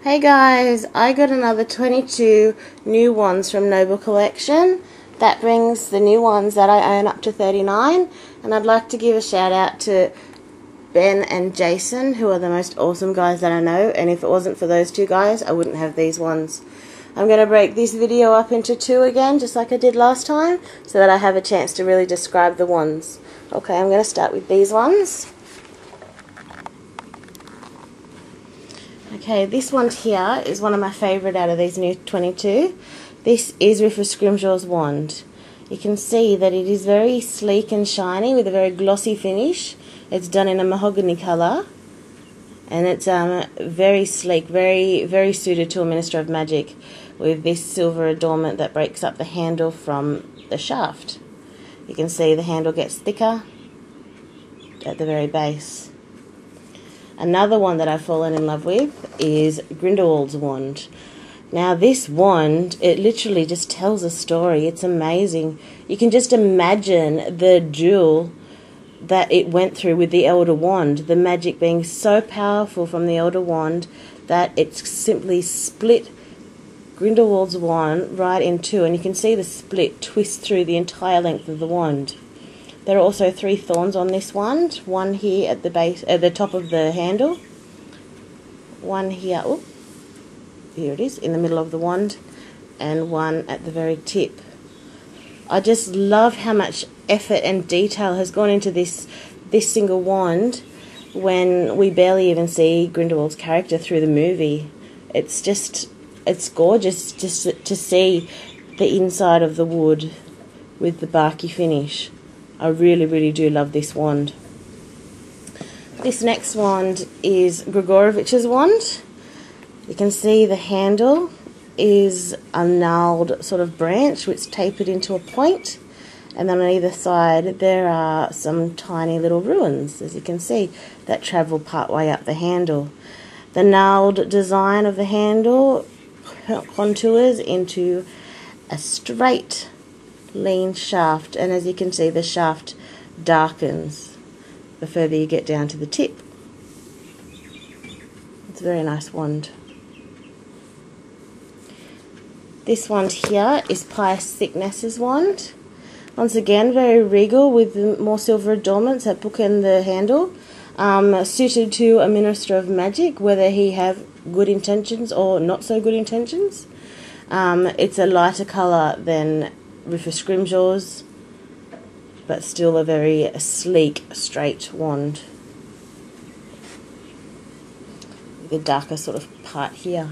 Hey guys, I got another 22 new ones from Noble Collection. That brings the new ones that I own up to 39, and I'd like to give a shout out to Ben and Jason, who are the most awesome guys that I know, and if it wasn't for those two guys I wouldn't have these ones. I'm going to break this video up into two again, just like I did last time, so that I have a chance to really describe the ones. Okay, I'm going to start with these ones. Okay, this one here is one of my favourite out of these new 22. This is Rufus Scrimgeour's wand. You can see that it is very sleek and shiny with a very glossy finish. It's done in a mahogany colour, and it's very sleek, very suited to a Minister of Magic, with this silver adornment that breaks up the handle from the shaft. You can see the handle gets thicker at the very base. Another one that I've fallen in love with is Grindelwald's wand. Now this wand, it literally just tells a story. It's amazing. You can just imagine the duel that it went through with the Elder Wand, the magic being so powerful from the Elder Wand that it simply split Grindelwald's wand right in two, and you can see the split twist through the entire length of the wand. There are also 3 thorns on this wand, one here at the base, at the top of the handle, one here, oh, here it is, in the middle of the wand, and one at the very tip. I just love how much effort and detail has gone into this single wand when we barely even see Grindelwald's character through the movie. It's gorgeous just to see the inside of the wood with the barky finish. I really do love this wand. This next wand is Gregorovitch's wand. You can see the handle is a gnarled sort of branch which tapered into a point, and then on either side there are some tiny little ruins, as you can see, that travel part way up the handle. The gnarled design of the handle contours into a straight lean shaft, and as you can see the shaft darkens the further you get down to the tip. It's a very nice wand. This wand here is Pius Thicknesse's wand. Once again, very regal with more silver adornments that bookend the handle, suited to a Minister of Magic, whether he have good intentions or not so good intentions. It's a lighter colour than Rufus Scrimgeour's, but still a very sleek, straight wand with a darker sort of part here.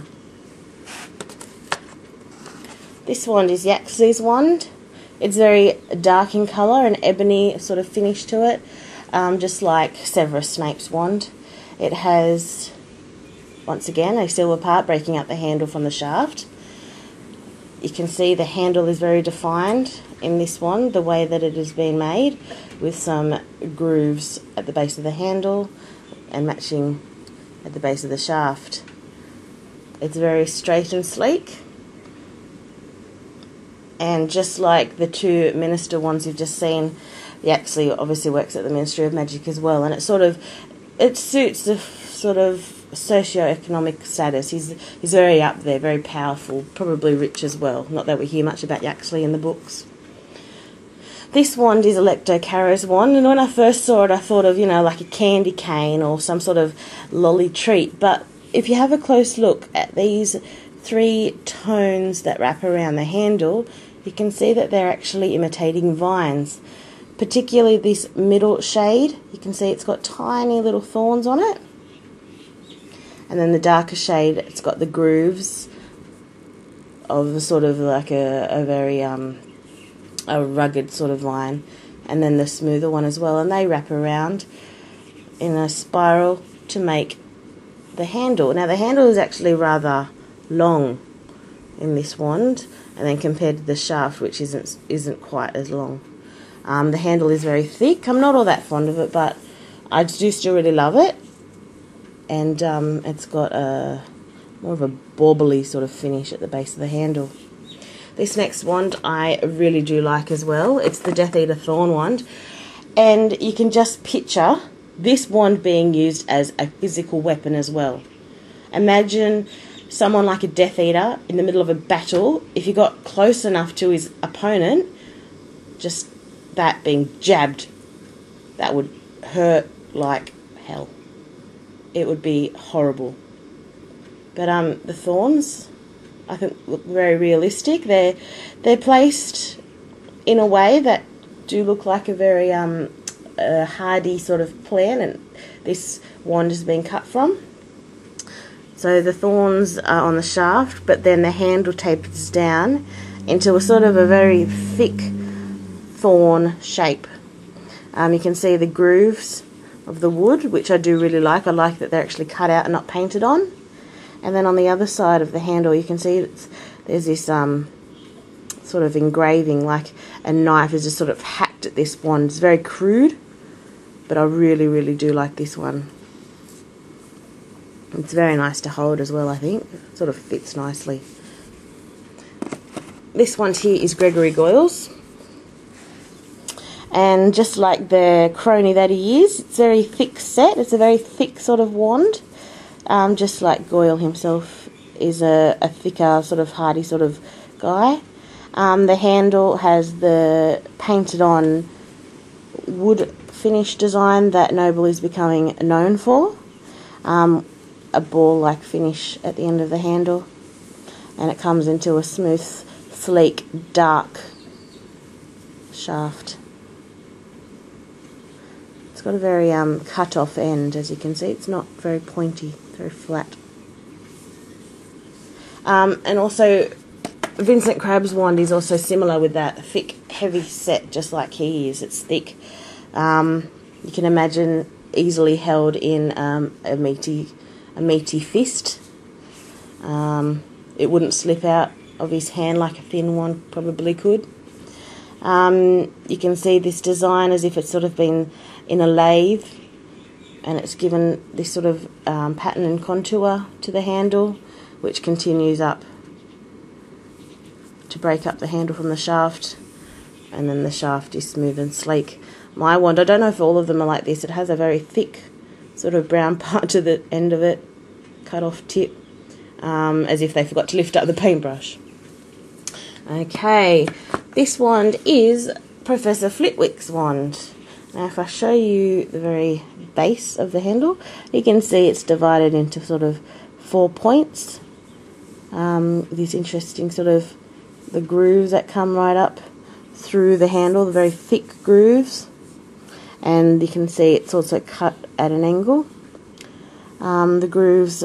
This wand is Yaxley's wand. It's very dark in colour, an ebony sort of finish to it, just like Severus Snape's wand. It has, once again, a silver part breaking up the handle from the shaft. You can see the handle is very defined in this one, the way that it has been made, with some grooves at the base of the handle and matching at the base of the shaft. It's very straight and sleek, and just like the 2 Minister wands you've just seen, Yaxley obviously works at the Ministry of Magic as well, and it suits the sort of socio-economic status. He's very up there, very powerful, probably rich as well. Not that we hear much about Yaxley in the books. This wand is Alecto Carrow's wand, and when I first saw it I thought of, like a candy cane or some sort of lolly treat, but if you have a close look at these 3 tones that wrap around the handle, you can see that they're actually imitating vines. Particularly this middle shade, you can see it's got tiny little thorns on it. And then the darker shade, it's got the grooves of sort of like a very a rugged sort of line, and then the smoother one as well, and they wrap around in a spiral to make the handle. Now the handle is actually rather long in this wand, and then compared to the shaft, which isn't quite as long. The handle is very thick. I'm not all that fond of it, but I do still really love it. And it's got more of a bauble-y sort of finish at the base of the handle. This next wand I really do like as well. It's the Death Eater Thorn wand, and you can just picture this wand being used as a physical weapon as well. Imagine someone like a Death Eater in the middle of a battle, if you got close enough to his opponent, just that being jabbed, that would hurt like hell. It would be horrible. But the thorns, I think, look very realistic. They're placed in a way that do look like a very hardy sort of plant, and this wand has been cut from. So the thorns are on the shaft, but then the handle tapers down into a sort of a very thick thorn shape. You can see the grooves of the wood, which I do really like. I like that they're actually cut out and not painted on. And then on the other side of the handle, you can see there's this sort of engraving, like a knife is just sort of hacked at this wand. It's very crude, but I really, really do like this one. It's very nice to hold as well, I think. It sort of fits nicely. This one here is Gregory Goyle's. And just like the crony that he is, it's very thick set. It's a very thick sort of wand. Just like Goyle himself is a thicker, sort of hardy sort of guy. The handle has the painted on wood finish design that Noble is becoming known for. A ball-like finish at the end of the handle. And it comes into a smooth, sleek, dark shaft. It's got a very cut-off end, as you can see. It's not very pointy, very flat. And also, Vincent Crabbe's wand is also similar with that thick, heavy set, just like he is. It's thick. You can imagine easily held in a meaty fist. It wouldn't slip out of his hand like a thin one probably could. You can see this design as if it's sort of been in a lathe, and it's given this sort of pattern and contour to the handle, which continues up to break up the handle from the shaft, and then the shaft is smooth and sleek. My wand, I don't know if all of them are like this, it has a very thick sort of brown part to the end of it, cut off tip, as if they forgot to lift up the paintbrush. Okay, this wand is Professor Flitwick's wand. Now if I show you the very base of the handle, you can see it's divided into sort of 4 points. These interesting sort of the grooves that come right up through the handle, the very thick grooves. And you can see it's also cut at an angle. The grooves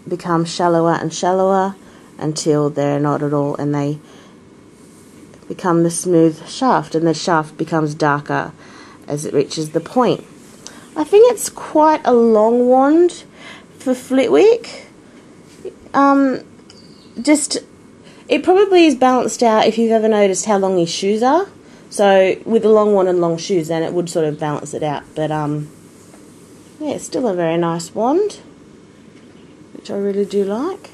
become shallower and shallower until they're not at all, and they become the smooth shaft, and the shaft becomes darker as it reaches the point. I think it's quite a long wand for Flitwick. It probably is balanced out if you've ever noticed how long his shoes are. So with a long wand and long shoes, then it would sort of balance it out. But yeah, it's still a very nice wand, which I really do like.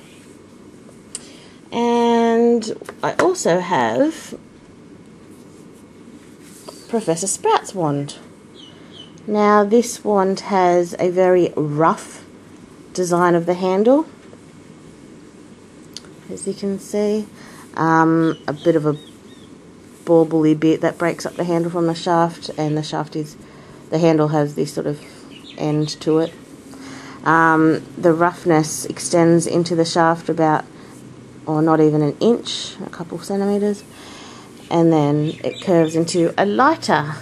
And I also have Professor Sprout's wand. Now this wand has a very rough design of the handle, as you can see. A bit of a bauble-y bit that breaks up the handle from the shaft, and the handle has this sort of end to it. The roughness extends into the shaft about, or not even an inch, a couple of centimetres, and then it curves into a lighter,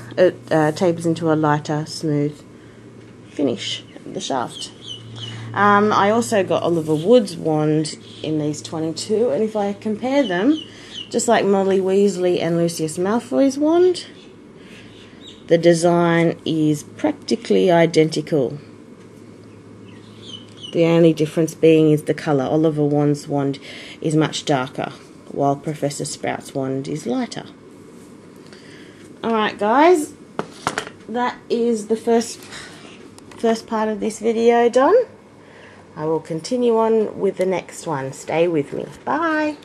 tapers into a lighter, smooth finish of the shaft. I also got Oliver Wood's wand in these 22, and if I compare them, just like Molly Weasley and Lucius Malfoy's wand, the design is practically identical. The only difference being is the colour. Oliver Wood's wand is much darker, while Professor Sprout's wand is lighter. Alright guys, that is the first part of this video done. I will continue on with the next one. Stay with me. Bye!